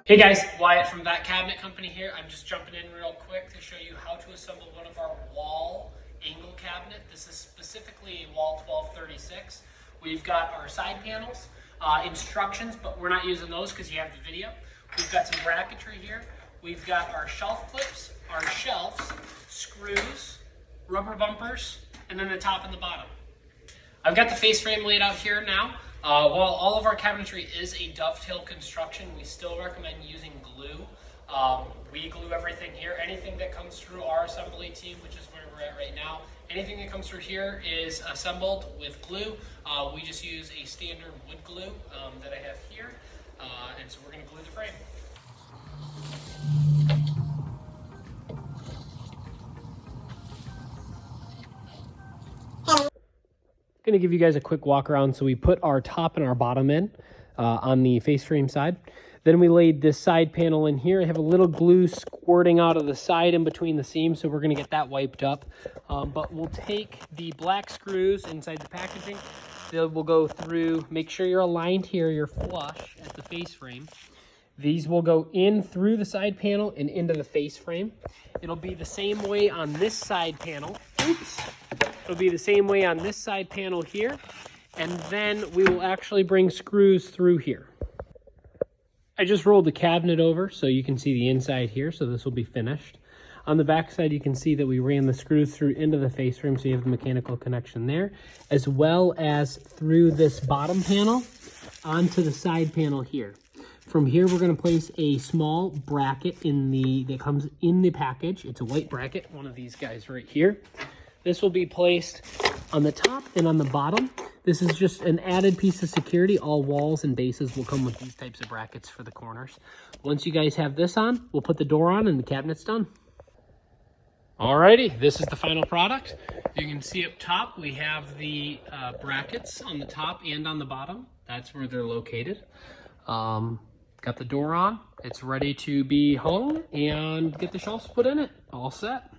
Hey guys, Wyatt from That Cabinet Company here. I'm just jumping in real quick to show you how to assemble one of our wall angle cabinet. This is specifically a wall 1236. We've got our side panels, instructions, but we're not using those because you have the video. We've got some bracketry here. We've got our shelf clips, our shelves, screws, rubber bumpers, and then the top and the bottom. I've got the face frame laid out here now. While all of our cabinetry is a dovetail construction, we still recommend using glue. We glue everything here. Anything that comes through our assembly team, which is where we're at right now, anything that comes through here is assembled with glue. We just use a standard wood glue that I have here. And so we're going to glue the frame. Going to give you guys a quick walk around. So we put our top and our bottom in on the face frame side. Then we laid this side panel in here. I have a little glue squirting out of the side in between the seams, so we're going to get that wiped up. But we'll take the black screws inside the packaging. We'll go through, make sure you're aligned here, you're flush at the face frame. These will go in through the side panel and into the face frame. It'll be the same way on this side panel. Oops. It'll be the same way on this side panel here. And then we will actually bring screws through here. I just rolled the cabinet over so you can see the inside here. So this will be finished. On the back side, you can see that we ran the screws through into the face frame. So you have the mechanical connection there, as well as through this bottom panel onto the side panel here. From here, we're going to place a small bracket that comes in the package. It's a white bracket, one of these guys right here. This will be placed on the top and on the bottom. This is just an added piece of security. All walls and bases will come with these types of brackets for the corners. Once you guys have this on, we'll put the door on and the cabinet's done. Alrighty, this is the final product. You can see up top, we have the brackets on the top and on the bottom. That's where they're located. Got the door on. It's ready to be hung and get the shelves put in it. All set.